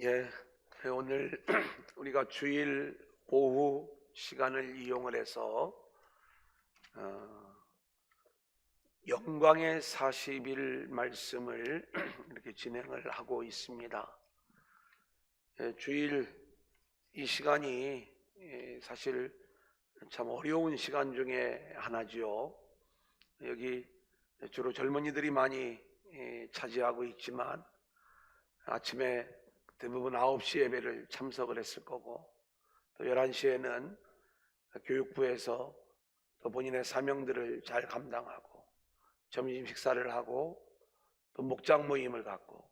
예, 오늘 우리가 주일 오후 시간을 이용을 해서 영광의 40일 말씀을 이렇게 진행을 하고 있습니다. 주일 이 시간이 사실 참 어려운 시간 중에 하나지요. 여기 주로 젊은이들이 많이 차지하고 있지만 아침에 대부분 9시 예배를 참석을 했을 거고, 또 11시에는 교육부에서 또 본인의 사명들을 잘 감당하고 점심 식사를 하고 또 목장 모임을 갖고,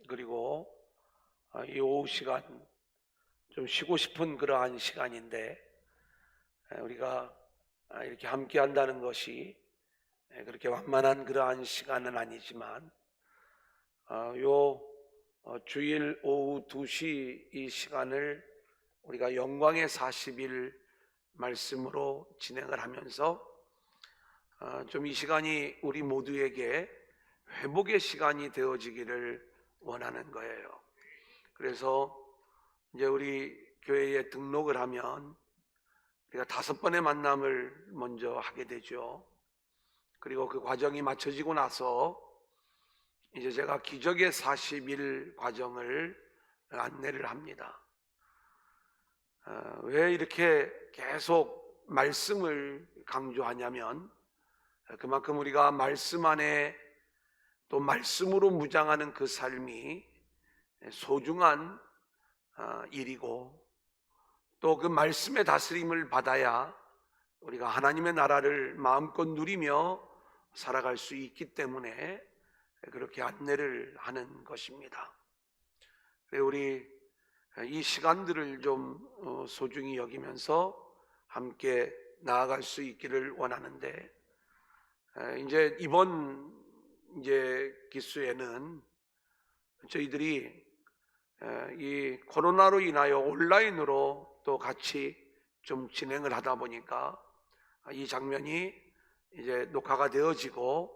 그리고 이 오후 시간 좀 쉬고 싶은 그러한 시간인데, 우리가 이렇게 함께 한다는 것이 그렇게 완만한 그러한 시간은 아니지만, 요 주일 오후 2시 이 시간을 우리가 영광의 40일 말씀으로 진행을 하면서 좀 이 시간이 우리 모두에게 회복의 시간이 되어지기를 원하는 거예요. 그래서 이제 우리 교회에 등록을 하면 우리가 5번의 만남을 먼저 하게 되죠. 그리고 그 과정이 마쳐지고 나서 이제 제가 기적의 40일 과정을 안내를 합니다. 왜 이렇게 계속 말씀을 강조하냐면, 그만큼 우리가 말씀 안에 또 말씀으로 무장하는 그 삶이 소중한 일이고, 또 그 말씀의 다스림을 받아야 우리가 하나님의 나라를 마음껏 누리며 살아갈 수 있기 때문에 그렇게 안내를 하는 것입니다. 우리 이 시간들을 좀 소중히 여기면서 함께 나아갈 수 있기를 원하는데, 이제 이번 기수에는 저희들이 이 코로나로 인하여 온라인으로 또 같이 좀 진행을 하다 보니까 이 장면이 이제 녹화가 되어지고,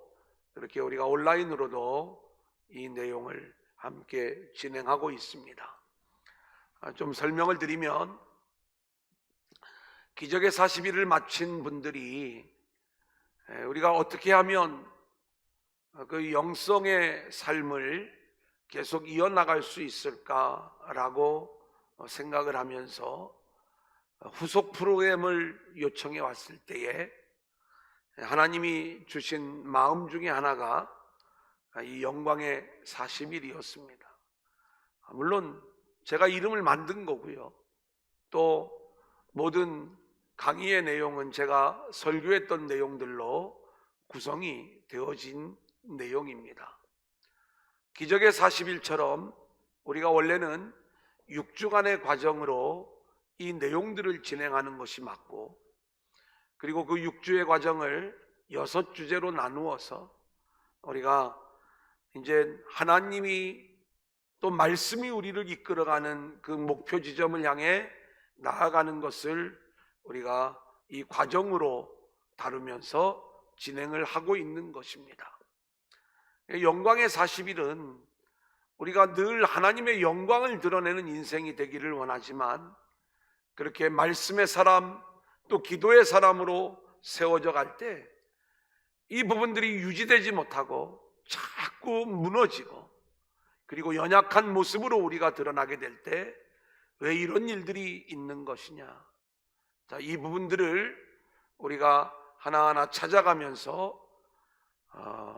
그렇게 우리가 온라인으로도 이 내용을 함께 진행하고 있습니다. 좀 설명을 드리면, 기적의 40일을 마친 분들이 우리가 어떻게 하면 그 영성의 삶을 계속 이어나갈 수 있을까라고 생각을 하면서 후속 프로그램을 요청해 왔을 때에 하나님이 주신 마음 중에 하나가 이 영광의 40일이었습니다. 물론 제가 이름을 만든 거고요, 또 모든 강의의 내용은 제가 설교했던 내용들로 구성이 되어진 내용입니다. 기적의 40일처럼 우리가 원래는 6주간의 과정으로 이 내용들을 진행하는 것이 맞고, 그리고 그 6주의 과정을 6주제로 나누어서 우리가 이제 하나님이 또 말씀이 우리를 이끌어가는 그 목표 지점을 향해 나아가는 것을 우리가 이 과정으로 다루면서 진행을 하고 있는 것입니다. 영광의 40일은 우리가 늘 하나님의 영광을 드러내는 인생이 되기를 원하지만, 그렇게 말씀의 사람 또 기도의 사람으로 세워져 갈 때 이 부분들이 유지되지 못하고 자꾸 무너지고, 그리고 연약한 모습으로 우리가 드러나게 될 때 왜 이런 일들이 있는 것이냐, 자, 이 부분들을 우리가 하나하나 찾아가면서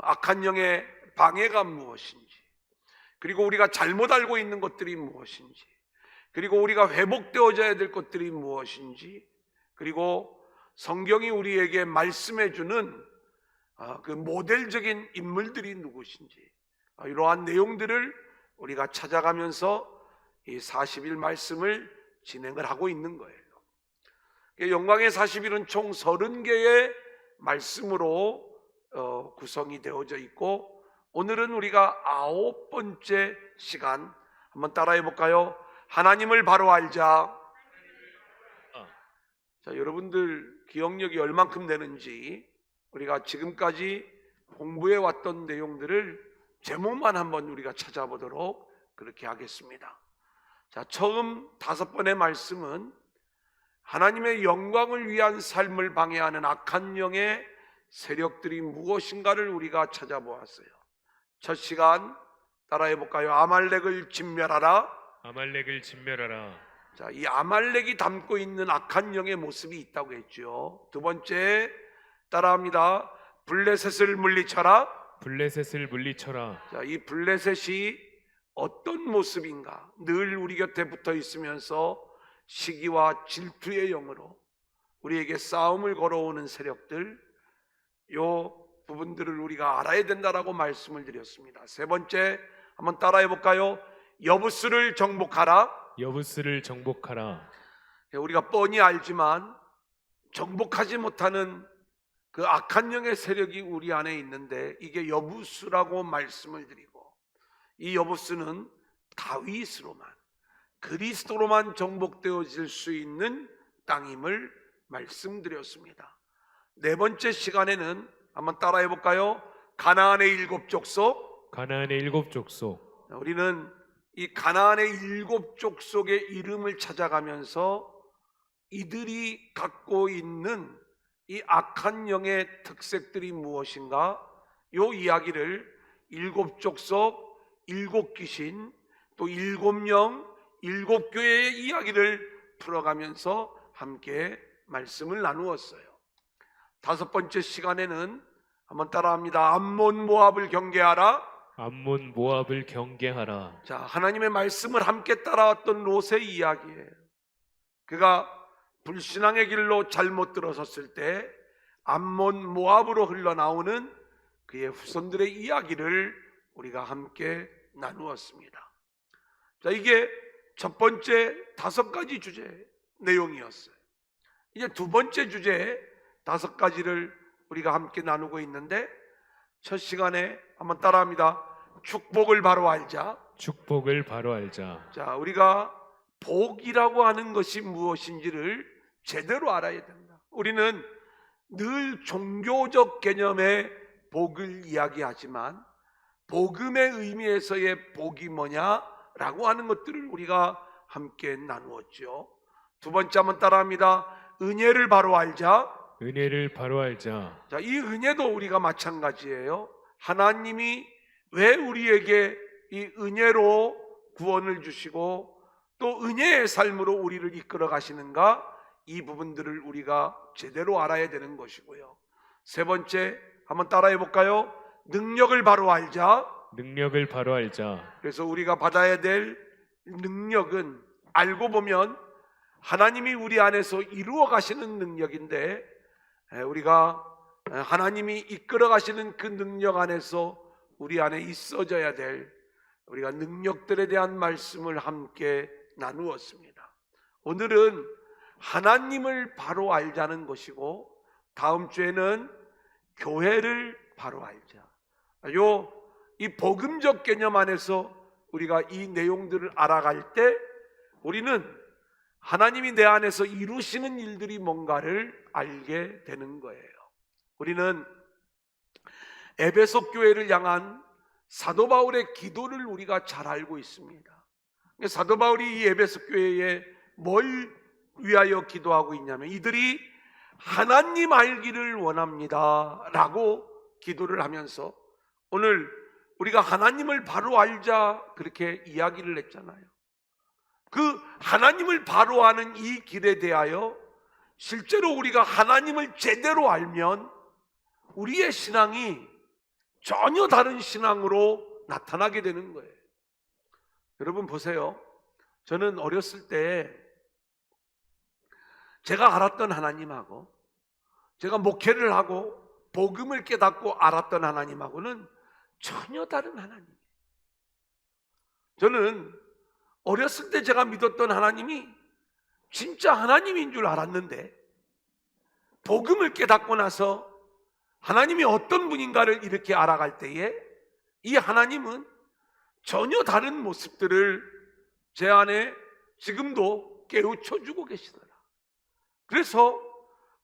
악한 영의 방해가 무엇인지, 그리고 우리가 잘못 알고 있는 것들이 무엇인지, 그리고 우리가 회복되어져야 될 것들이 무엇인지, 그리고 성경이 우리에게 말씀해 주는 그 모델적인 인물들이 누구신지, 이러한 내용들을 우리가 찾아가면서 이 40일 말씀을 진행을 하고 있는 거예요. 영광의 40일은 총 30개의 말씀으로 구성이 되어져 있고, 오늘은 우리가 9번째 시간, 한번 따라해 볼까요? 하나님을 바로 알자. 자, 여러분들 기억력이 얼만큼 되는지 우리가 지금까지 공부해 왔던 내용들을 제목만 한번 우리가 찾아보도록 그렇게 하겠습니다. 자, 처음 5번의 말씀은 하나님의 영광을 위한 삶을 방해하는 악한 영의 세력들이 무엇인가를 우리가 찾아보았어요. 첫 시간 따라해 볼까요? 아말렉을 진멸하라. 아말렉을 진멸하라. 자, 이 아말렉이 담고 있는 악한 영의 모습이 있다고 했죠. 두 번째 따라합니다. 블레셋을 물리쳐라. 블레셋을 물리쳐라. 자, 이 블레셋이 어떤 모습인가? 늘 우리 곁에 붙어 있으면서 시기와 질투의 영으로 우리에게 싸움을 걸어오는 세력들, 요 부분들을 우리가 알아야 된다라고 말씀을 드렸습니다. 세 번째 한번 따라해 볼까요? 여부스를 정복하라. 여부스를 정복하라. 우리가 뻔히 알지만 정복하지 못하는 그 악한 영의 세력이 우리 안에 있는데, 이게 여부스라고 말씀을 드리고, 이 여부스는 다윗으로만, 그리스도로만 정복되어질 수 있는 땅임을 말씀드렸습니다. 네 번째 시간에는 한번 따라해 볼까요? 가나안의 7 족속. 가나안의 7 족속. 우리는 이 가나안의 7 족속의 이름을 찾아가면서 이들이 갖고 있는 이 악한 영의 특색들이 무엇인가, 요 이야기를 7 족속, 7 귀신, 또 7명, 7교회의 이야기를 풀어가면서 함께 말씀을 나누었어요. 5번째 시간에는 한번 따라합니다. 암몬 모압을 경계하라. 암몬 모압을 경계하라. 자, 하나님의 말씀을 함께 따라왔던 롯의 이야기예요. 그가 불신앙의 길로 잘못 들어섰을 때 암몬 모압으로 흘러나오는 그의 후손들의 이야기를 우리가 함께 나누었습니다. 자, 이게 첫 번째 5가지 주제 내용이었어요. 이제 두 번째 주제 5가지를 우리가 함께 나누고 있는데, 첫 시간에 한번 따라합니다. 축복을 바로 알자. 축복을 바로 알자. 자, 우리가 복이라고 하는 것이 무엇인지를 제대로 알아야 된다. 우리는 늘 종교적 개념의 복을 이야기하지만 복음의 의미에서의 복이 뭐냐라고 하는 것들을 우리가 함께 나누었죠. 두 번째 한번 따라합니다. 은혜를 바로 알자. 은혜를 바로 알자. 자, 이 은혜도 우리가 마찬가지예요. 하나님이 왜 우리에게 이 은혜로 구원을 주시고 또 은혜의 삶으로 우리를 이끌어 가시는가, 이 부분들을 우리가 제대로 알아야 되는 것이고요. 세 번째 한번 따라해 볼까요? 능력을 바로 알자. 능력을 바로 알자. 그래서 우리가 받아야 될 능력은 알고 보면 하나님이 우리 안에서 이루어 가시는 능력인데, 우리가 하나님이 이끌어 가시는 그 능력 안에서 우리 안에 있어져야 될 우리가 능력들에 대한 말씀을 함께 나누었습니다. 오늘은 하나님을 바로 알자는 것이고, 다음 주에는 교회를 바로 알자. 이 복음적 개념 안에서 우리가 이 내용들을 알아갈 때 우리는 하나님이 내 안에서 이루시는 일들이 뭔가를 알게 되는 거예요. 우리는 에베소 교회를 향한 사도 바울의 기도를 우리가 잘 알고 있습니다. 사도 바울이 이 에베소 교회에 뭘 위하여 기도하고 있냐면, 이들이 하나님 알기를 원합니다 라고 기도를 하면서, 오늘 우리가 하나님을 바로 알자 그렇게 이야기를 했잖아요. 그 하나님을 바로 아는 이 길에 대하여 실제로 우리가 하나님을 제대로 알면 우리의 신앙이 전혀 다른 신앙으로 나타나게 되는 거예요. 여러분 보세요. 저는 어렸을 때 제가 알았던 하나님하고, 제가 목회를 하고 복음을 깨닫고 알았던 하나님하고는 전혀 다른 하나님이에요. 저는 어렸을 때 제가 믿었던 하나님이 진짜 하나님인 줄 알았는데, 복음을 깨닫고 나서 하나님이 어떤 분인가를 이렇게 알아갈 때에 이 하나님은 전혀 다른 모습들을 제 안에 지금도 깨우쳐주고 계시더라. 그래서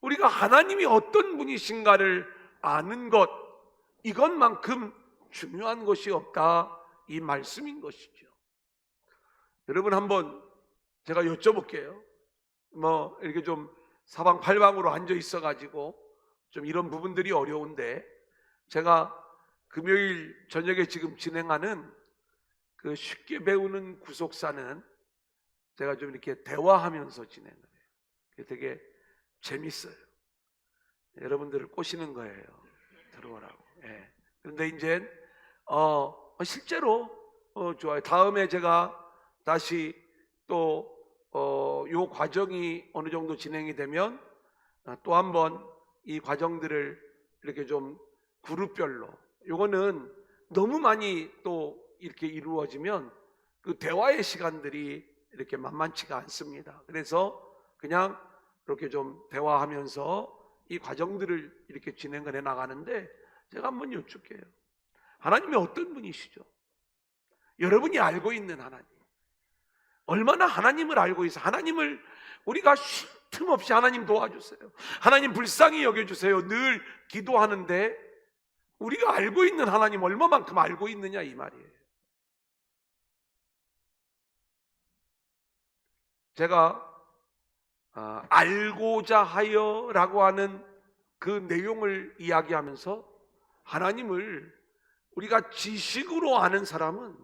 우리가 하나님이 어떤 분이신가를 아는 것, 이것만큼 중요한 것이 없다, 이 말씀인 것이죠. 여러분 한번 제가 여쭤볼게요. 뭐 이렇게 좀 사방팔방으로 앉아 있어 가지고 좀 이런 부분들이 어려운데, 제가 금요일 저녁에 지금 진행하는 그 쉽게 배우는 구속사는 제가 좀 이렇게 대화하면서 진행을 해요. 그게 되게 재밌어요. 여러분들을 꼬시는 거예요. 들어오라고. 예. 그런데 이제 실제로 좋아요. 다음에 제가 다시 또 요 과정이 어느 정도 진행이 되면 또 한번 이 과정들을 이렇게 좀 그룹별로, 요거는 너무 많이 또 이렇게 이루어지면 그 대화의 시간들이 이렇게 만만치가 않습니다. 그래서 그냥 이렇게 좀 대화하면서 이 과정들을 이렇게 진행을 해 나가는데, 제가 한번 여쭙게요. 하나님이 어떤 분이시죠? 여러분이 알고 있는 하나님, 얼마나 하나님을 알고 있어? 하나님을 우리가 쉴 틈 없이 하나님 도와주세요, 하나님 불쌍히 여겨주세요 늘 기도하는데, 우리가 알고 있는 하나님 얼마만큼 알고 있느냐 이 말이에요. 제가 알고자 하여라고 하는 그 내용을 이야기하면서, 하나님을 우리가 지식으로 아는 사람은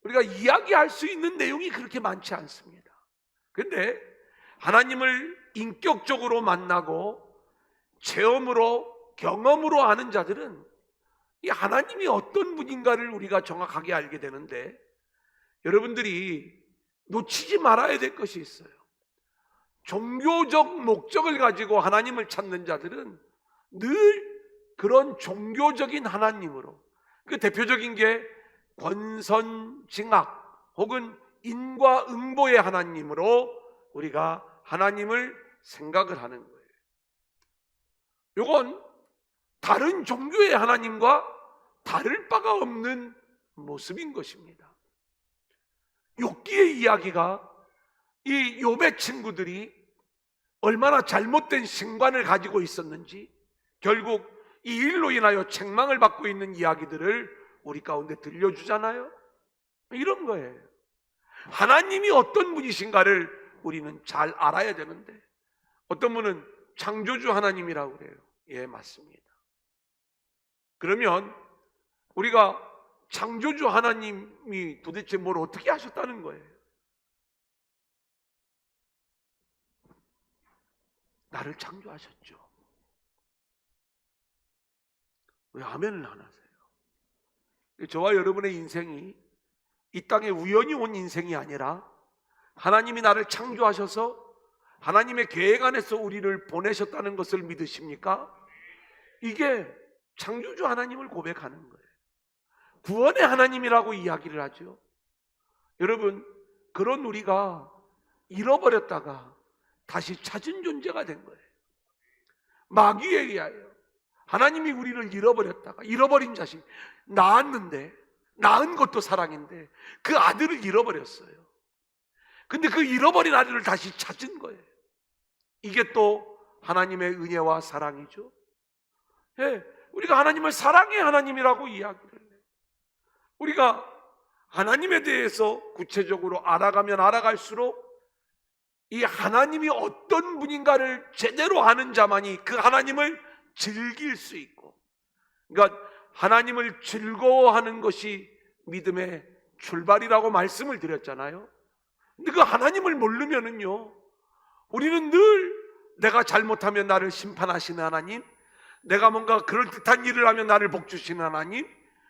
우리가 이야기할 수 있는 내용이 그렇게 많지 않습니다. 그런데 하나님을 인격적으로 만나고 체험으로, 경험으로 아는 자들은 이 하나님이 어떤 분인가를 우리가 정확하게 알게 되는데, 여러분들이 놓치지 말아야 될 것이 있어요. 종교적 목적을 가지고 하나님을 찾는 자들은 늘 그런 종교적인 하나님으로, 그 대표적인 게 권선징악 혹은 인과응보의 하나님으로 우리가 하나님을 생각을 하는 거예요. 이건 다른 종교의 하나님과 다를 바가 없는 모습인 것입니다. 욥기의 이야기가, 이 욥의 친구들이 얼마나 잘못된 신관을 가지고 있었는지, 결국 이 일로 인하여 책망을 받고 있는 이야기들을 우리 가운데 들려주잖아요. 이런 거예요. 하나님이 어떤 분이신가를 우리는 잘 알아야 되는데, 어떤 분은 창조주 하나님이라고 그래요. 예, 맞습니다. 그러면 우리가 창조주 하나님이 도대체 뭘 어떻게 하셨다는 거예요? 나를 창조하셨죠. 왜 아멘을 안 하세요? 저와 여러분의 인생이 이 땅에 우연히 온 인생이 아니라 하나님이 나를 창조하셔서 하나님의 계획 안에서 우리를 보내셨다는 것을 믿으십니까? 이게 창조주 하나님을 고백하는 거예요. 구원의 하나님이라고 이야기를 하죠. 여러분, 그런 우리가 잃어버렸다가 다시 찾은 존재가 된 거예요. 마귀에 의하여 하나님이 우리를 잃어버렸다가, 잃어버린 자식, 낳았는데, 낳은 것도 사랑인데 그 아들을 잃어버렸어요. 근데 그 잃어버린 아들을 다시 찾은 거예요. 이게 또 하나님의 은혜와 사랑이죠. 예, 우리가 하나님을 사랑의 하나님이라고 이야기를 해요. 우리가 하나님에 대해서 구체적으로 알아가면 알아갈수록 이 하나님이 어떤 분인가를 제대로 아는 자만이 그 하나님을 즐길 수 있고, 그러니까 하나님을 즐거워하는 것이 믿음의 출발이라고 말씀을 드렸잖아요. 근데 그 하나님을 모르면은요, 우리는 늘 내가 잘못하면 나를 심판하시는 하나님, 내가 뭔가 그럴듯한 일을 하면 나를 복주시는 하나님,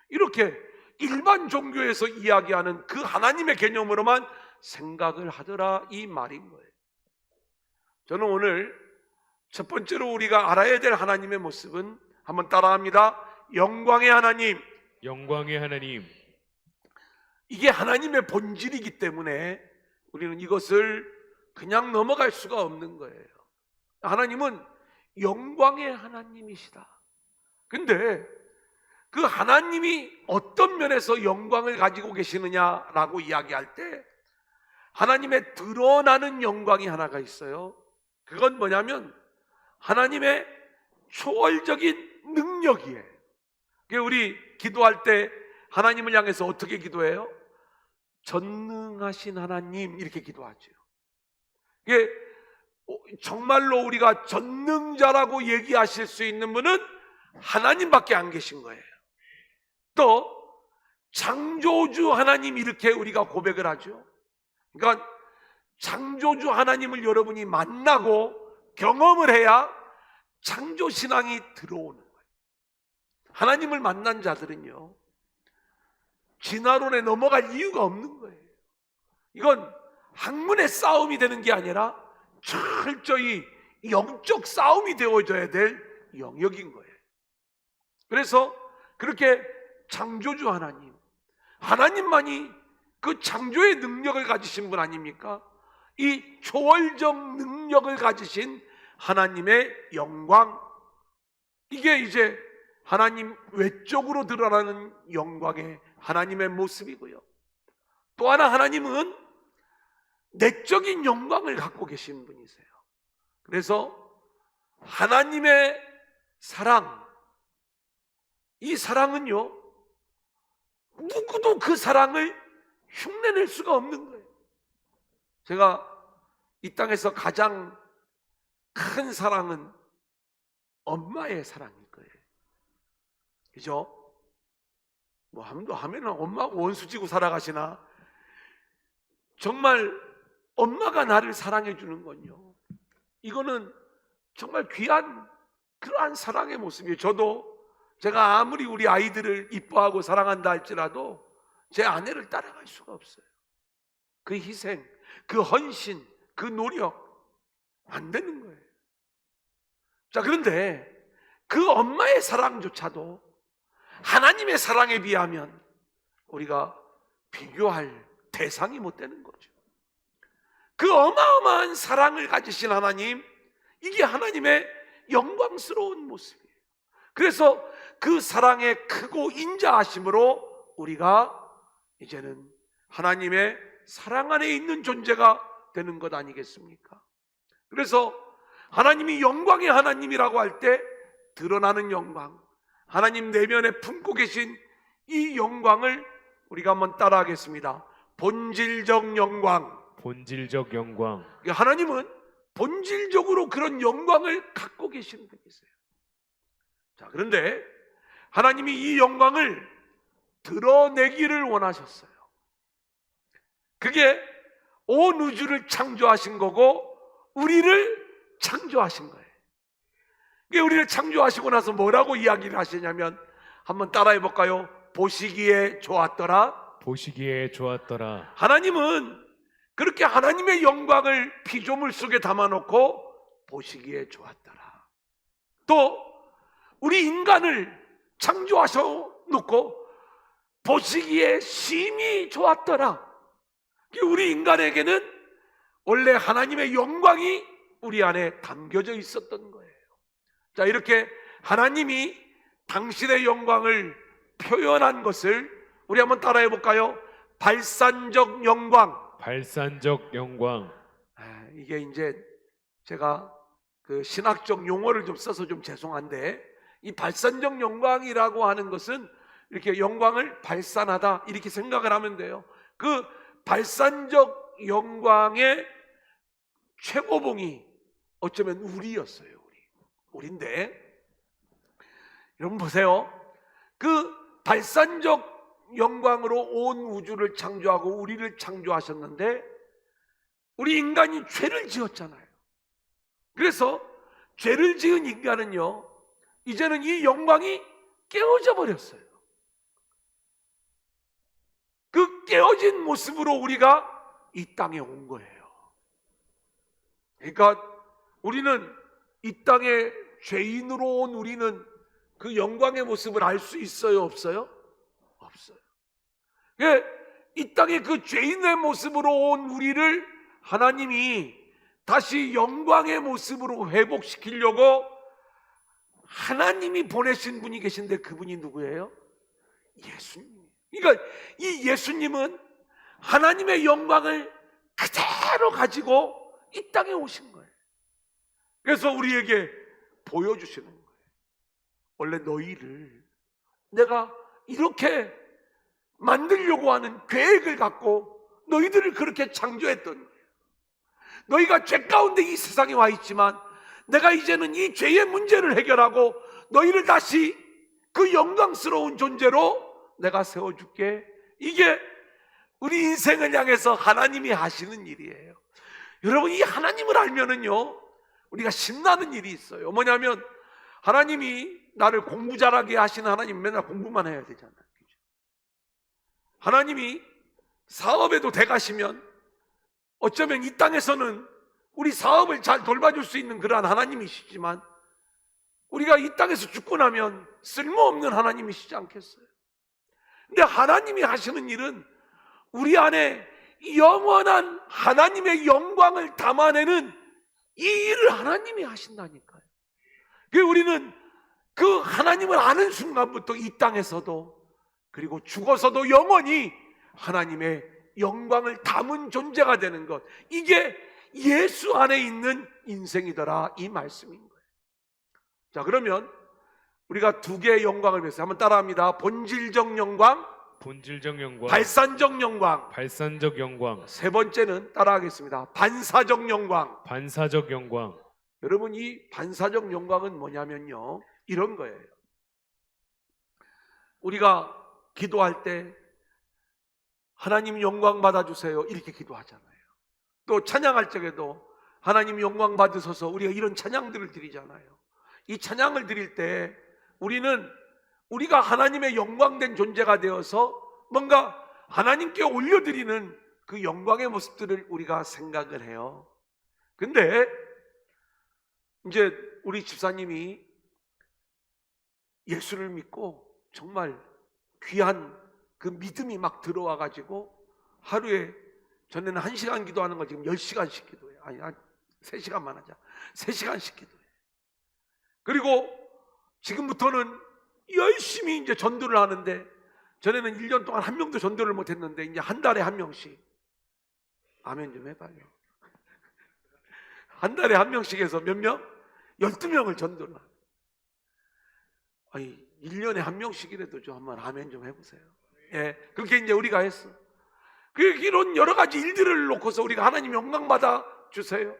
이렇게 일반 종교에서 이야기하는 그 하나님의 개념으로만 생각을 하더라, 이 말인 거예요. 저는 오늘 첫 번째로 우리가 알아야 될 하나님의 모습은, 한번 따라합니다. 영광의 하나님. 영광의 하나님. 이게 하나님의 본질이기 때문에 우리는 이것을 그냥 넘어갈 수가 없는 거예요. 하나님은 영광의 하나님이시다. 근데 그 하나님이 어떤 면에서 영광을 가지고 계시느냐라고 이야기할 때, 하나님의 드러나는 영광이 하나가 있어요. 그건 뭐냐면 하나님의 초월적인 능력이에요. 우리 기도할 때 하나님을 향해서 어떻게 기도해요? 전능하신 하나님 이렇게 기도하죠. 이게 정말로 우리가 전능자라고 얘기하실 수 있는 분은 하나님밖에 안 계신 거예요. 또 창조주 하나님 이렇게 우리가 고백을 하죠. 그러니까 창조주 하나님을 여러분이 만나고 경험을 해야 창조신앙이 들어오는 거예요. 하나님을 만난 자들은요, 진화론에 넘어갈 이유가 없는 거예요. 이건 학문의 싸움이 되는 게 아니라 철저히 영적 싸움이 되어져야 될 영역인 거예요. 그래서 그렇게 창조주 하나님만이 그 창조의 능력을 가지신 분 아닙니까? 이 초월적 능력을 가지신 하나님의 영광, 이게 이제 하나님 외적으로 드러나는 영광의 하나님의 모습이고요. 또 하나 하나님은 내적인 영광을 갖고 계신 분이세요. 그래서 하나님의 사랑, 이 사랑은요, 누구도 그 사랑을 흉내낼 수가 없는 거예요. 제가 이 땅에서 가장 큰 사랑은 엄마의 사랑일 거예요. 그죠? 뭐 하면은 엄마가 원수 지고 살아가시나? 정말 엄마가 나를 사랑해 주는 건요, 이거는 정말 귀한 그러한 사랑의 모습이에요. 제가 아무리 우리 아이들을 이뻐하고 사랑한다 할지라도 제 아내를 따라갈 수가 없어요. 그 희생, 그 헌신, 그 노력 안 되는 거예요. 자, 그런데 그 엄마의 사랑조차도 하나님의 사랑에 비하면 우리가 비교할 대상이 못 되는 거죠. 그 어마어마한 사랑을 가지신 하나님, 이게 하나님의 영광스러운 모습이에요. 그래서 그 사랑의 크고 인자하심으로 우리가 이제는 하나님의 사랑 안에 있는 존재가 되는 것 아니겠습니까? 그래서 하나님이 영광의 하나님이라고 할 때 드러나는 영광, 하나님 내면에 품고 계신 이 영광을 우리가 한번 따라하겠습니다. 본질적 영광. 본질적 영광. 하나님은 본질적으로 그런 영광을 갖고 계신 분이세요. 자, 그런데 하나님이 이 영광을 드러내기를 원하셨어요. 그게 온 우주를 창조하신 거고 우리를 창조하신 거예요. 우리를 창조하시고 나서 뭐라고 이야기를 하시냐면, 한번 따라해 볼까요? 보시기에 좋았더라. 보시기에 좋았더라. 하나님은 그렇게 하나님의 영광을 피조물 속에 담아놓고 보시기에 좋았더라. 또 우리 인간을 창조하셔 놓고 보시기에 심히 좋았더라. 우리 인간에게는 원래 하나님의 영광이 우리 안에 담겨져 있었던 거예요. 자, 이렇게 하나님이 당신의 영광을 표현한 것을 우리 한번 따라해 볼까요? 발산적 영광. 발산적 영광. 이게 이제 제가 그 신학적 용어를 좀 써서 좀 죄송한데, 이 발산적 영광이라고 하는 것은 이렇게 영광을 발산하다 이렇게 생각을 하면 돼요. 그 발산적 영광의 최고봉이 어쩌면 우리였어요. 우리인데, 여러분 보세요. 그 발산적 영광으로 온 우주를 창조하고 우리를 창조하셨는데, 우리 인간이 죄를 지었잖아요. 그래서 죄를 지은 인간은요, 이제는 이 영광이 깨어져 버렸어요. 그 깨어진 모습으로 우리가 이 땅에 온 거예요. 그러니까 우리는 이 땅에 죄인으로 온 우리는 그 영광의 모습을 알 수 있어요, 없어요? 없어요. 이 땅에 그 죄인의 모습으로 온 우리를 하나님이 다시 영광의 모습으로 회복시키려고 하나님이 보내신 분이 계신데, 그분이 누구예요? 예수님. 그러니까 이 예수님은 하나님의 영광을 그대로 가지고 이 땅에 오신 거예요. 그래서 우리에게 보여주시는 거예요. 원래 너희를 내가 이렇게 만들려고 하는 계획을 갖고 너희들을 그렇게 창조했던 거예요. 너희가 죄 가운데 이 세상에 와 있지만 내가 이제는 이 죄의 문제를 해결하고 너희를 다시 그 영광스러운 존재로 내가 세워줄게. 이게 우리 인생을 향해서 하나님이 하시는 일이에요. 여러분, 이 하나님을 알면은요 우리가 신나는 일이 있어요. 뭐냐면 하나님이 나를 공부 잘하게 하시는 하나님, 맨날 공부만 해야 되잖아요. 하나님이 사업에도 대가시면 어쩌면 이 땅에서는 우리 사업을 잘 돌봐줄 수 있는 그러한 하나님이시지만 우리가 이 땅에서 죽고 나면 쓸모없는 하나님이시지 않겠어요? 근데 하나님이 하시는 일은 우리 안에 영원한 하나님의 영광을 담아내는 이 일을 하나님이 하신다니까요. 그래서 우리는 그 하나님을 아는 순간부터 이 땅에서도 그리고 죽어서도 영원히 하나님의 영광을 담은 존재가 되는 것, 이게 예수 안에 있는 인생이더라, 이 말씀인 거예요. 자, 그러면 우리가 두 개의 영광을 배웠어요. 한번 따라합니다. 본질적 영광, 본질적 영광, 발산적 영광. 발산적 영광, 세 번째는 따라하겠습니다. 반사적 영광. 반사적 영광. 여러분, 이 반사적 영광은 뭐냐면요, 이런 거예요. 우리가 기도할 때 하나님 영광 받아주세요 이렇게 기도하잖아요. 또 찬양할 적에도 하나님 영광 받으소서, 우리가 이런 찬양들을 드리잖아요. 이 찬양을 드릴 때 우리는 우리가 하나님의 영광된 존재가 되어서 뭔가 하나님께 올려드리는 그 영광의 모습들을 우리가 생각을 해요. 근데 이제 우리 집사님이 예수를 믿고 정말 귀한 그 믿음이 막 들어와 가지고 하루에, 전에는 1시간 기도하는 거 지금 10시간씩 기도해요. 아니 3시간만 하자. 3시간씩 기도해요. 그리고 지금부터는 열심히 이제 전도를 하는데, 전에는 1년 동안 한 명도 전도를 못 했는데 이제 한 달에 한 명씩. 아멘 좀 해봐요. 한 달에 한 명씩 해서 몇 명? 12명을 전도를 하는. 아니 1년에 한 명씩이라도 좀 한번 아멘 좀 해보세요. 예, 그렇게 이제 우리가 했어. 이런 여러 가지 일들을 놓고서 우리가 하나님 영광 받아 주세요.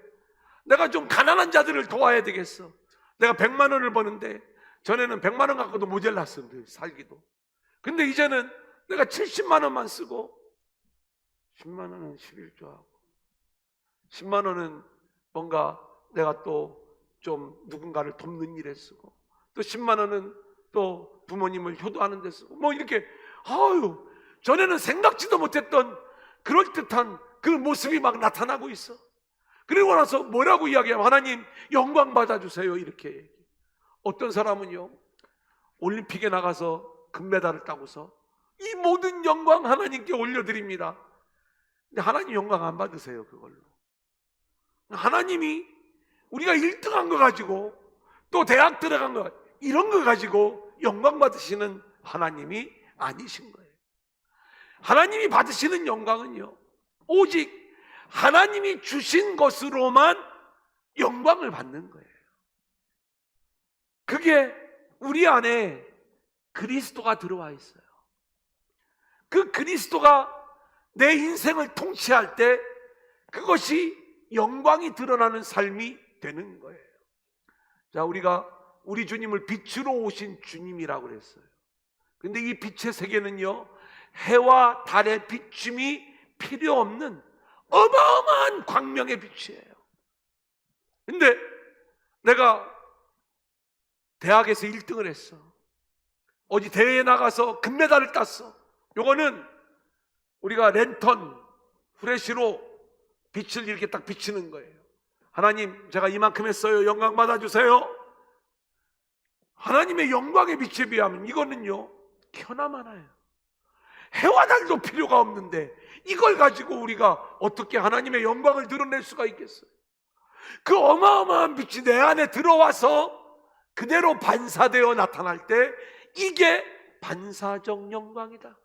내가 좀 가난한 자들을 도와야 되겠어. 내가 100만 원을 버는데 전에는 100만 원 갖고도 모자랐어, 살기도. 근데 이제는 내가 70만 원만 쓰고 10만 원은 11조하고 10만 원은 뭔가 내가 또 좀 누군가를 돕는 일에 쓰고, 또 10만 원은 또 부모님을 효도하는 데 쓰고, 뭐 이렇게, 아유, 전에는 생각지도 못했던 그럴듯한 그 모습이 막 나타나고 있어. 그리고 나서 뭐라고 이야기하면 하나님 영광 받아주세요 이렇게 얘기해. 어떤 사람은요, 올림픽에 나가서 금메달을 따고서 이 모든 영광 하나님께 올려드립니다. 근데 하나님 영광 안 받으세요 그걸로. 하나님이 우리가 1등한 거 가지고, 또 대학 들어간 거, 이런 거 가지고 영광 받으시는 하나님이 아니신 거예요. 하나님이 받으시는 영광은요, 오직 하나님이 주신 것으로만 영광을 받는 거예요. 그게 우리 안에 그리스도가 들어와 있어요. 그 그리스도가 내 인생을 통치할 때 그것이 영광이 드러나는 삶이 되는 거예요. 자, 우리가 우리 주님을 빛으로 오신 주님이라고 그랬어요. 근데 이 빛의 세계는요, 해와 달의 비춤이 필요 없는 어마어마한 광명의 빛이에요. 근데 내가 대학에서 1등을 했어. 어디 대회에 나가서 금메달을 땄어. 요거는 우리가 랜턴, 후레쉬로 빛을 이렇게 딱 비치는 거예요. 하나님, 제가 이만큼 했어요. 영광 받아주세요. 하나님의 영광의 빛에 비하면 이거는요, 켜나마나요. 해와 달도 필요가 없는데 이걸 가지고 우리가 어떻게 하나님의 영광을 드러낼 수가 있겠어요? 그 어마어마한 빛이 내 안에 들어와서 그대로 반사되어 나타날 때 이게 반사적 영광이다.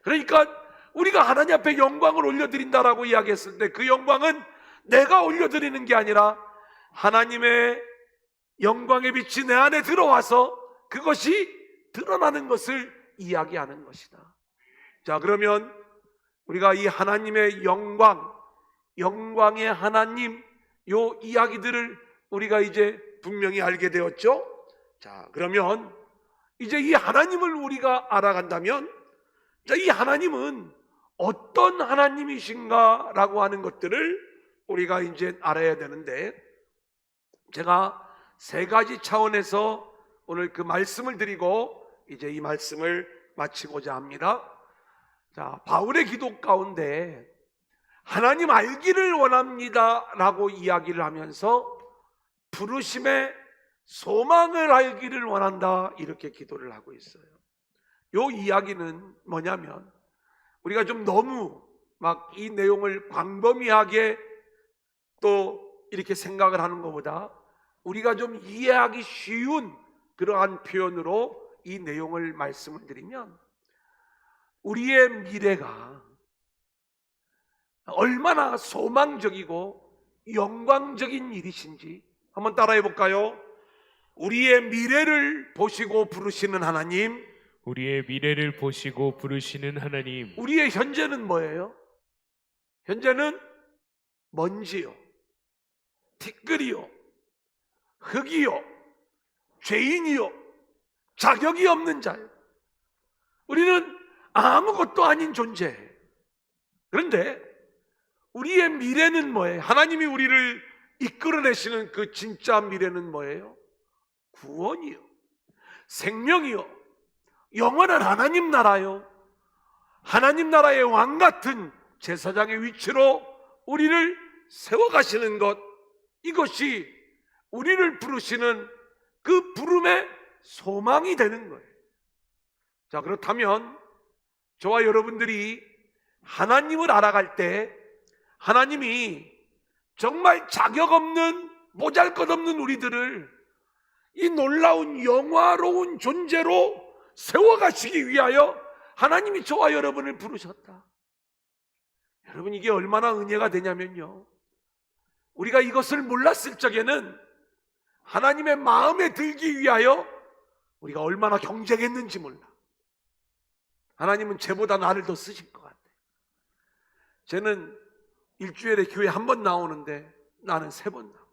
그러니까 우리가 하나님 앞에 영광을 올려드린다라고 이야기했을 때 그 영광은 내가 올려드리는 게 아니라 하나님의 영광의 빛이 내 안에 들어와서 그것이 드러나는 것을 이야기하는 것이다. 자, 그러면 우리가 이 하나님의 영광의 하나님 요 이야기들을 우리가 이제 분명히 알게 되었죠. 자, 그러면 이제 이 하나님을 우리가 알아간다면, 자, 이 하나님은 어떤 하나님이신가 라고 하는 것들을 우리가 이제 알아야 되는데, 제가 세 가지 차원에서 오늘 그 말씀을 드리고 이제 이 말씀을 마치고자 합니다. 자, 바울의 기도 가운데 하나님 알기를 원합니다 라고 이야기를 하면서 부르심의 소망을 알기를 원한다, 이렇게 기도를 하고 있어요. 요 이야기는 뭐냐면, 우리가 좀 너무 막 이 내용을 광범위하게 또 이렇게 생각을 하는 것보다 우리가 좀 이해하기 쉬운 그러한 표현으로 이 내용을 말씀을 드리면, 우리의 미래가 얼마나 소망적이고 영광적인 일이신지 한번 따라해 볼까요? 우리의 미래를 보시고 부르시는 하나님, 우리의 미래를 보시고 부르시는 하나님, 우리의 현재는 뭐예요? 현재는 먼지요, 티끌이요, 흙이요, 죄인이요, 자격이 없는 자요. 우리는 아무것도 아닌 존재. 그런데 우리의 미래는 뭐예요? 하나님이 우리를 이끌어내시는 그 진짜 미래는 뭐예요? 구원이요, 생명이요, 영원한 하나님 나라요, 하나님 나라의 왕 같은 제사장의 위치로 우리를 세워가시는 것, 이것이 우리를 부르시는 그 부름의 소망이 되는 거예요. 자, 그렇다면 저와 여러분들이 하나님을 알아갈 때, 하나님이 정말 자격 없는, 보잘것없는 우리들을 이 놀라운 영화로운 존재로 세워가시기 위하여 하나님이 저와 여러분을 부르셨다. 여러분, 이게 얼마나 은혜가 되냐면요, 우리가 이것을 몰랐을 적에는 하나님의 마음에 들기 위하여 우리가 얼마나 경쟁했는지 몰라. 하나님은 쟤보다 나를 더 쓰실 것 같아. 쟤는 일주일에 교회 한 번 나오는데 나는 3번 나와.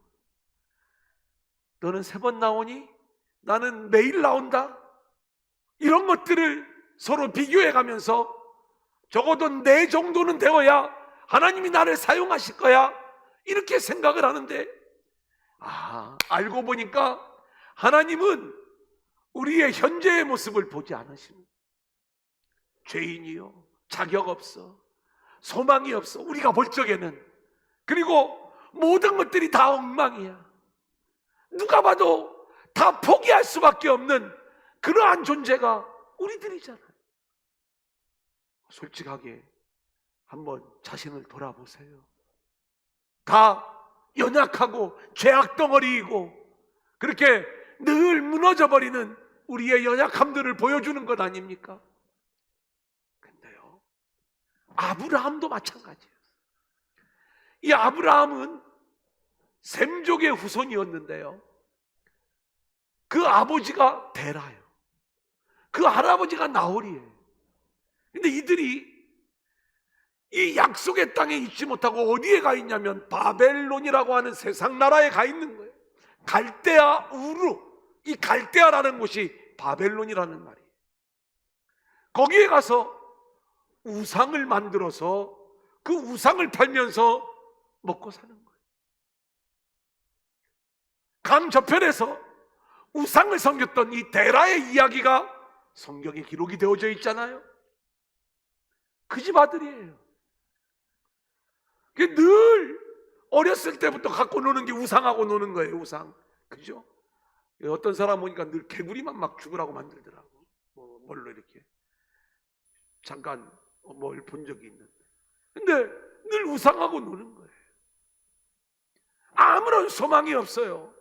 너는 3번 나오니? 나는 매일 나온다? 이런 것들을 서로 비교해 가면서 적어도 내 정도는 되어야 하나님이 나를 사용하실 거야, 이렇게 생각을 하는데, 알고 보니까 하나님은 우리의 현재의 모습을 보지 않으시는, 죄인이요, 자격 없어, 소망이 없어, 우리가 볼 적에는. 그리고 모든 것들이 다 엉망이야. 누가 봐도 다 포기할 수밖에 없는 그러한 존재가 우리들이잖아요. 솔직하게 한번 자신을 돌아보세요. 다 연약하고 죄악덩어리이고 그렇게 늘 무너져버리는 우리의 연약함들을 보여주는 것 아닙니까? 근데요, 아브라함도 마찬가지예요. 이 아브라함은 셈족의 후손이었는데요, 그 아버지가 데라예요. 그 할아버지가 나홀이에요. 근데 이들이 이 약속의 땅에 있지 못하고 어디에 가 있냐면 바벨론이라고 하는 세상 나라에 가 있는 거예요. 갈대아 우르, 이 갈대아라는 곳이 바벨론이라는 말이에요. 거기에 가서 우상을 만들어서 그 우상을 팔면서 먹고 사는 거예요. 강 저편에서 우상을 섬겼던 이 데라의 이야기가 성경에 기록이 되어져 있잖아요. 그 집 아들이에요. 늘 어렸을 때부터 갖고 노는 게 우상하고 노는 거예요. 우상, 그죠? 어떤 사람 보니까 늘 개구리만 막 죽으라고 만들더라고. 뭘로 이렇게 잠깐 뭘 본 적이 있는데, 근데 늘 우상하고 노는 거예요. 아무런 소망이 없어요.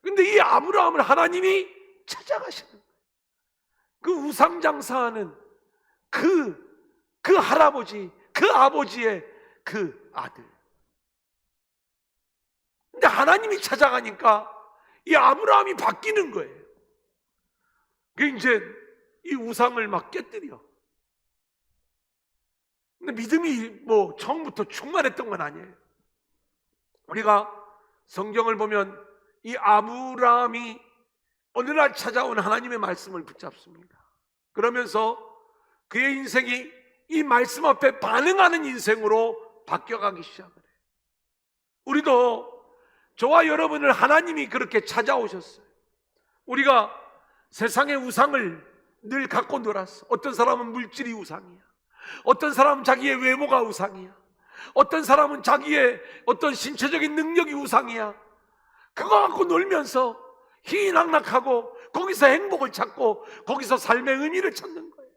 근데 이 아브라함을 하나님이 찾아가시는 거예요. 그 우상 장사하는 그 할아버지, 그 아버지의 그 아들. 근데 하나님이 찾아가니까 이 아브라함이 바뀌는 거예요. 그 이제 이 우상을 막 깨뜨려. 근데 믿음이 뭐 처음부터 충만했던 건 아니에요. 우리가 성경을 보면 이 아브라함이 어느 날 찾아온 하나님의 말씀을 붙잡습니다. 그러면서 그의 인생이 이 말씀 앞에 반응하는 인생으로 바뀌어가기 시작을 해요. 우리도 저와 여러분을 하나님이 그렇게 찾아오셨어요. 우리가 세상의 우상을 늘 갖고 놀았어. 어떤 사람은 물질이 우상이야. 어떤 사람은 자기의 외모가 우상이야. 어떤 사람은 자기의 어떤 신체적인 능력이 우상이야. 그거 갖고 놀면서 희희낙낙하고 거기서 행복을 찾고 거기서 삶의 의미를 찾는 거예요.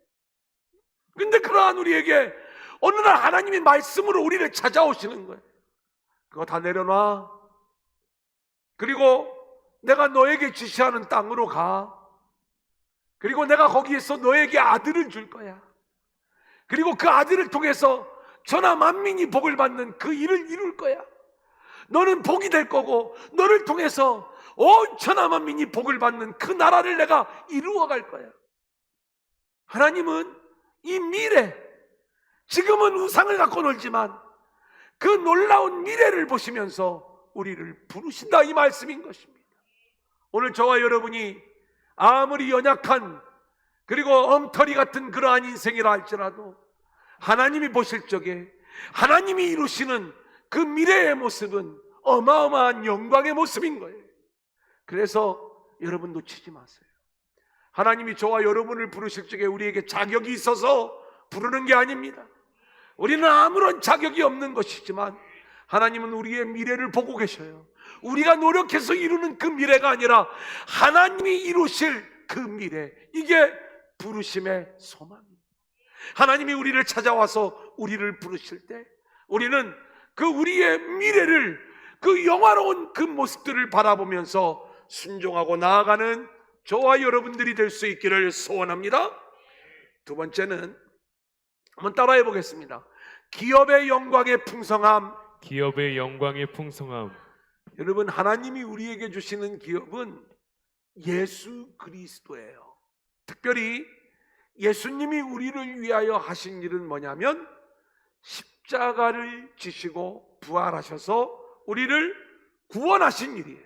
근데 그러한 우리에게 어느 날 하나님의 말씀으로 우리를 찾아오시는 거예요. 그거 다 내려놔. 그리고 내가 너에게 지시하는 땅으로 가. 그리고 내가 거기에서 너에게 아들을 줄 거야. 그리고 그 아들을 통해서 천하 만민이 복을 받는 그 일을 이룰 거야. 너는 복이 될 거고 너를 통해서 온 천하 만민이 복을 받는 그 나라를 내가 이루어 갈 거야. 하나님은 이 미래, 지금은 우상을 갖고 놀지만 그 놀라운 미래를 보시면서 우리를 부르신다, 이 말씀인 것입니다. 오늘 저와 여러분이 아무리 연약한 그리고 엉터리 같은 그러한 인생이라 할지라도 하나님이 보실 적에 하나님이 이루시는 그 미래의 모습은 어마어마한 영광의 모습인 거예요. 그래서 여러분 놓치지 마세요. 하나님이 저와 여러분을 부르실 적에 우리에게 자격이 있어서 부르는 게 아닙니다. 우리는 아무런 자격이 없는 것이지만 하나님은 우리의 미래를 보고 계셔요. 우리가 노력해서 이루는 그 미래가 아니라 하나님이 이루실 그 미래, 이게 부르심의 소망입니다. 하나님이 우리를 찾아와서 우리를 부르실 때 우리는 그 우리의 미래를, 그 영화로운 그 모습들을 바라보면서 순종하고 나아가는 저와 여러분들이 될 수 있기를 소원합니다. 두 번째는 한번 따라해 보겠습니다. 기업의 영광의 풍성함. 기업의 영광의 풍성함. 여러분, 하나님이 우리에게 주시는 기업은 예수 그리스도예요. 특별히 예수님이 우리를 위하여 하신 일은 뭐냐면 십자가를 지시고 부활하셔서 우리를 구원하신 일이에요.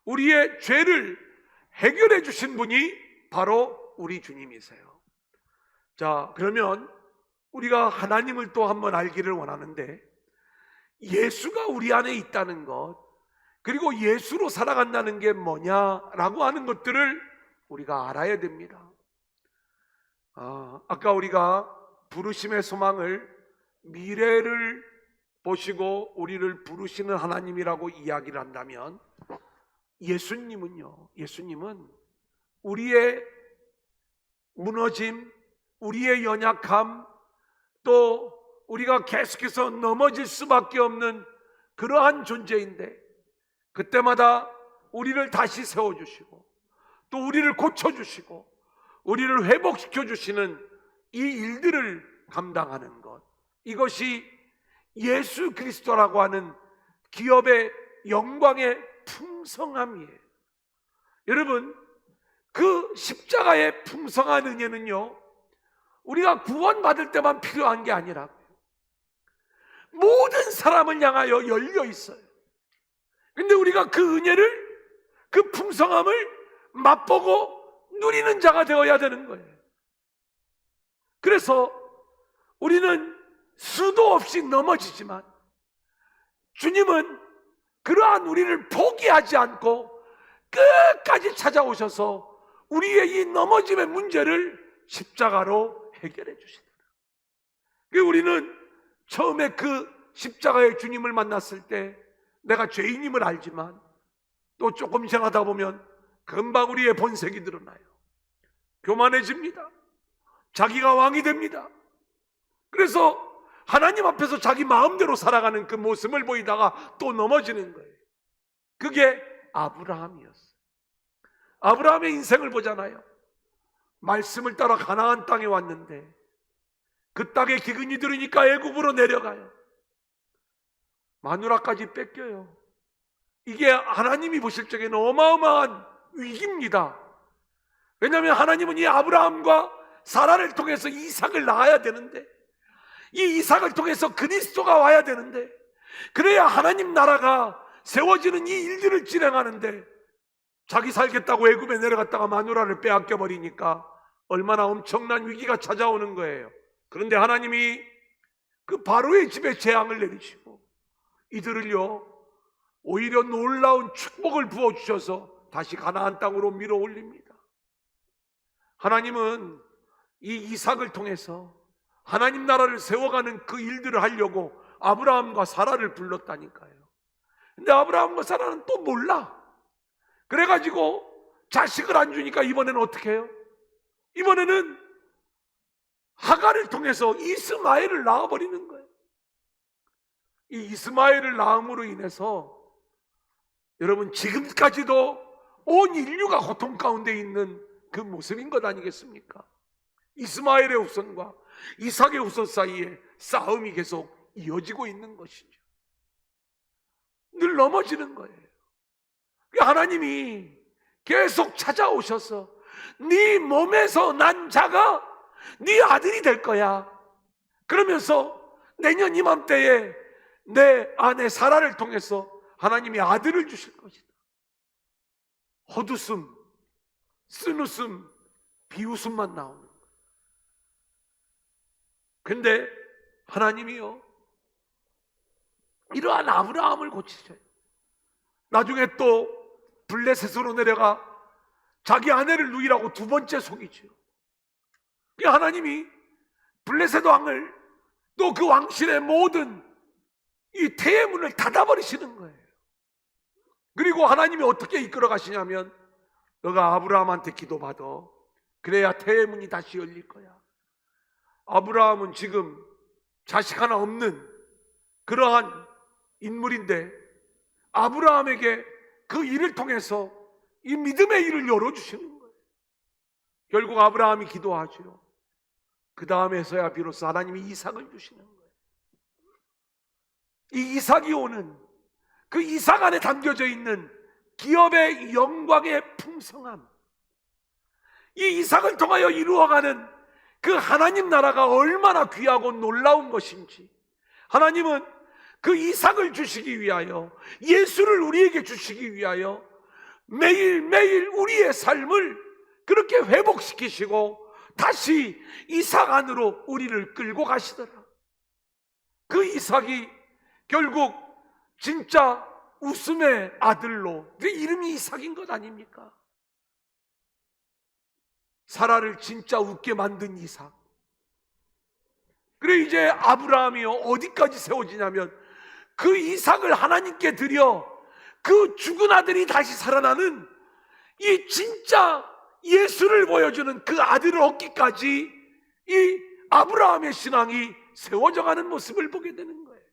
우리의 죄를 해결해 주신 분이 바로 우리 주님이세요. 자, 그러면 우리가 하나님을 또 한번 알기를 원하는데, 예수가 우리 안에 있다는 것, 그리고 예수로 살아간다는 게 뭐냐라고 하는 것들을 우리가 알아야 됩니다. 아까 우리가 부르심의 소망을 미래를 보시고 우리를 부르시는 하나님이라고 이야기를 한다면, 예수님은 우리의 무너짐, 우리의 연약함, 또 우리가 계속해서 넘어질 수밖에 없는 그러한 존재인데, 그때마다 우리를 다시 세워주시고 또 우리를 고쳐주시고 우리를 회복시켜주시는 이 일들을 감당하는 것, 이것이 예수 그리스도라고 하는 기업의 영광의 풍성함이에요. 여러분, 그 십자가의 풍성한 은혜는요, 우리가 구원받을 때만 필요한 게 아니라 모든 사람을 향하여 열려 있어요. 근데 우리가 그 은혜를, 그 풍성함을 맛보고 누리는 자가 되어야 되는 거예요. 그래서 우리는 수도 없이 넘어지지만 주님은 그러한 우리를 포기하지 않고 끝까지 찾아오셔서 우리의 이 넘어짐의 문제를 십자가로 해결해 주시더라. 우리는 처음에 그 십자가의 주님을 만났을 때 내가 죄인임을 알지만 또 조금 지나다 보면 금방 우리의 본색이 드러나요. 교만해집니다. 자기가 왕이 됩니다. 그래서 하나님 앞에서 자기 마음대로 살아가는 그 모습을 보이다가 또 넘어지는 거예요. 그게 아브라함이었어요. 아브라함의 인생을 보잖아요. 말씀을 따라 가나안 땅에 왔는데 그 땅에 기근이 들으니까 애굽으로 내려가요. 마누라까지 뺏겨요. 이게 하나님이 보실 적에는 어마어마한 위기입니다. 왜냐하면 하나님은 이 아브라함과 사라를 통해서 이삭을 낳아야 되는데 이 이삭을 통해서 그리스도가 와야 되는데, 그래야 하나님 나라가 세워지는 이 일들을 진행하는데, 자기 살겠다고 애굽에 내려갔다가 마누라를 빼앗겨 버리니까 얼마나 엄청난 위기가 찾아오는 거예요. 그런데 하나님이 그 바로의 집에 재앙을 내리시고 이들을요 오히려 놀라운 축복을 부어주셔서 다시 가나안 땅으로 밀어 올립니다. 하나님은 이 이삭을 통해서 하나님 나라를 세워가는 그 일들을 하려고 아브라함과 사라를 불렀다니까요. 근데 아브라함과 사라는 또 몰라. 그래가지고 자식을 안 주니까 이번에는 어떻게 해요? 이번에는 하갈을 통해서 이스마엘을 낳아버리는 거예요. 이 이스마엘을 낳음으로 인해서 여러분 지금까지도 온 인류가 고통 가운데 있는 그 모습인 것 아니겠습니까? 이스마엘의 후손과 이삭의 후손 사이에 싸움이 계속 이어지고 있는 것이죠. 늘 넘어지는 거예요. 하나님이 계속 찾아오셔서 네 몸에서 난 자가 네 아들이 될 거야. 그러면서 내년 이맘때에 내 아내 사라를 통해서 하나님이 아들을 주실 것이다. 헛웃음, 쓴웃음, 비웃음만 나오는 거예요. 근데 하나님이요 이러한 아브라함을 고치셔요. 나중에 또 블레셋으로 내려가 자기 아내를 누이라고 두 번째 속이죠. 하나님이 블레셋 왕을 또 그 왕실의 모든 이 태의 문을 닫아버리시는 거예요. 그리고 하나님이 어떻게 이끌어 가시냐면 너가 아브라함한테 기도받아. 그래야 태의 문이 다시 열릴 거야. 아브라함은 지금 자식 하나 없는 그러한 인물인데 아브라함에게 그 일을 통해서 이 믿음의 일을 열어주시는 거예요. 결국 아브라함이 기도하죠. 그 다음에서야 비로소 하나님이 이삭을 주시는 거예요. 이 이삭이 오는 그 이삭 안에 담겨져 있는 기업의 영광의 풍성함, 이 이삭을 통하여 이루어가는 그 하나님 나라가 얼마나 귀하고 놀라운 것인지, 하나님은 그 이삭을 주시기 위하여, 예수를 우리에게 주시기 위하여 매일매일 우리의 삶을 그렇게 회복시키시고 다시 이삭 안으로 우리를 끌고 가시더라. 그 이삭이 결국 진짜 웃음의 아들로, 그 이름이 이삭인 것 아닙니까? 사라를 진짜 웃게 만든 이삭. 그래 이제 아브라함이 어디까지 세워지냐면 그 이삭을 하나님께 드려 그 죽은 아들이 다시 살아나는 이 진짜 예수를 보여주는 그 아들을 얻기까지 이 아브라함의 신앙이 세워져 가는 모습을 보게 되는 거예요.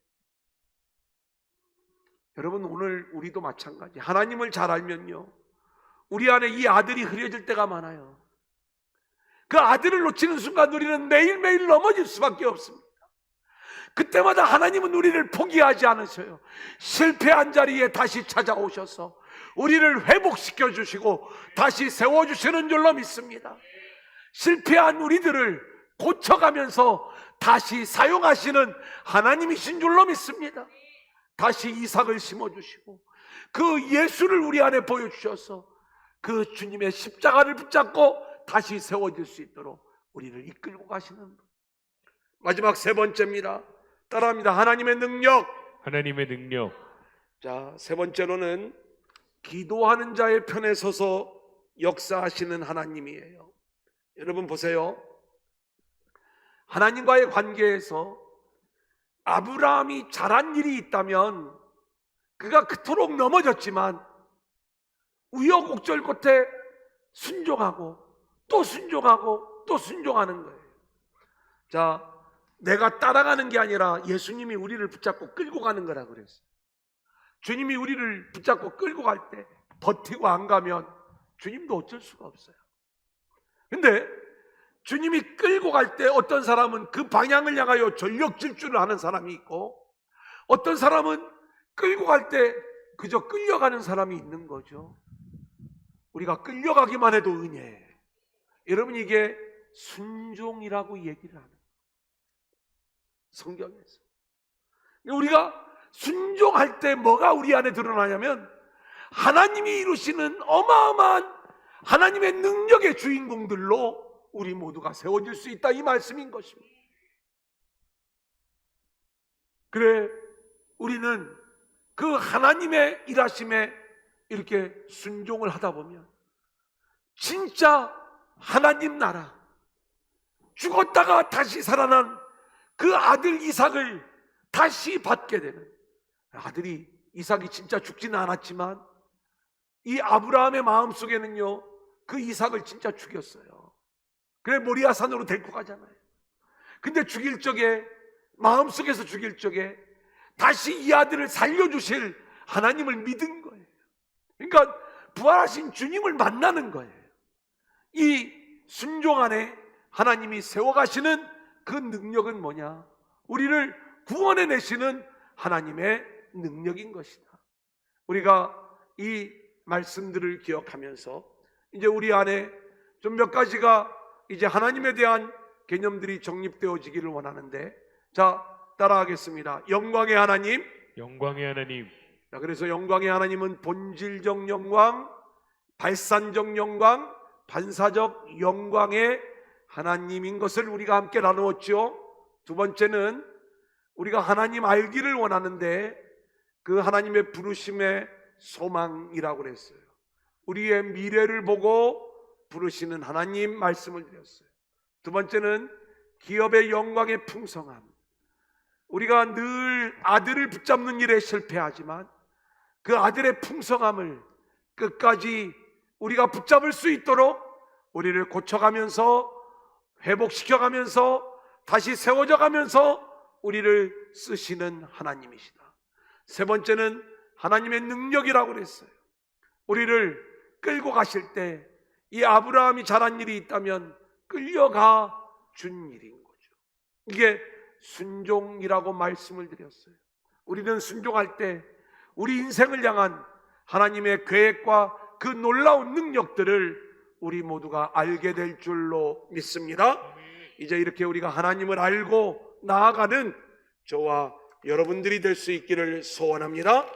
여러분 오늘 우리도 마찬가지. 하나님을 잘 알면요 우리 안에 이 아들이 흐려질 때가 많아요. 그 아들을 놓치는 순간 우리는 매일매일 넘어질 수밖에 없습니다. 그때마다 하나님은 우리를 포기하지 않으셔요. 실패한 자리에 다시 찾아오셔서 우리를 회복시켜 주시고 다시 세워주시는 줄로 믿습니다. 실패한 우리들을 고쳐가면서 다시 사용하시는 하나님이신 줄로 믿습니다. 다시 이삭을 심어주시고 그 예수를 우리 안에 보여주셔서 그 주님의 십자가를 붙잡고 다시 세워질 수 있도록 우리를 이끌고 가시는 분. 마지막 세 번째입니다. 따라합니다. 하나님의 능력. 하나님의 능력. 자, 세 번째로는 기도하는 자의 편에 서서 역사하시는 하나님이에요. 여러분 보세요. 하나님과의 관계에서 아브라함이 잘한 일이 있다면 그가 그토록 넘어졌지만 우여곡절 끝에 순종하고 또 순종하고 또 순종하는 거예요. 자, 내가 따라가는 게 아니라 예수님이 우리를 붙잡고 끌고 가는 거라 그랬어요. 주님이 우리를 붙잡고 끌고 갈 때 버티고 안 가면 주님도 어쩔 수가 없어요. 근데 주님이 끌고 갈 때 어떤 사람은 그 방향을 향하여 전력 질주를 하는 사람이 있고 어떤 사람은 끌고 갈 때 그저 끌려가는 사람이 있는 거죠. 우리가 끌려가기만 해도 은혜예요. 여러분 이게 순종이라고 얘기를 하는 거예요. 성경에서. 우리가 순종할 때 뭐가 우리 안에 드러나냐면 하나님이 이루시는 어마어마한 하나님의 능력의 주인공들로 우리 모두가 세워질 수 있다, 이 말씀인 것입니다. 그래, 우리는 그 하나님의 일하심에 이렇게 순종을 하다 보면 진짜 하나님 나라, 죽었다가 다시 살아난 그 아들 이삭을 다시 받게 되는, 아들이 이삭이 진짜 죽지는 않았지만 이 아브라함의 마음속에는요, 그 이삭을 진짜 죽였어요. 그래, 모리아산으로 데리고 가잖아요. 근데 죽일 적에, 마음속에서 죽일 적에 다시 이 아들을 살려주실 하나님을 믿은 거예요. 그러니까 부활하신 주님을 만나는 거예요. 이 순종 안에 하나님이 세워가시는 그 능력은 뭐냐? 우리를 구원해 내시는 하나님의 능력인 것이다. 우리가 이 말씀들을 기억하면서 이제 우리 안에 좀 몇 가지가 이제 하나님에 대한 개념들이 정립되어지기를 원하는데, 자, 따라하겠습니다. 영광의 하나님. 영광의 하나님. 자, 그래서 영광의 하나님은 본질적 영광, 발산적 영광, 반사적 영광의 하나님인 것을 우리가 함께 나누었죠. 두 번째는 우리가 하나님 알기를 원하는데 그 하나님의 부르심의 소망이라고 그랬어요. 우리의 미래를 보고 부르시는 하나님 말씀을 드렸어요. 두 번째는 기업의 영광의 풍성함. 우리가 늘 아들을 붙잡는 일에 실패하지만 그 아들의 풍성함을 끝까지 우리가 붙잡을 수 있도록 우리를 고쳐가면서 회복시켜가면서 다시 세워져 가면서 우리를 쓰시는 하나님이시다. 세 번째는 하나님의 능력이라고 그랬어요. 우리를 끌고 가실 때 이 아브라함이 잘한 일이 있다면 끌려가 준 일인 거죠. 이게 순종이라고 말씀을 드렸어요. 우리는 순종할 때 우리 인생을 향한 하나님의 계획과 그 놀라운 능력들을 우리 모두가 알게 될 줄로 믿습니다. 이제 이렇게 우리가 하나님을 알고 나아가는 저와 여러분들이 될 수 있기를 소원합니다.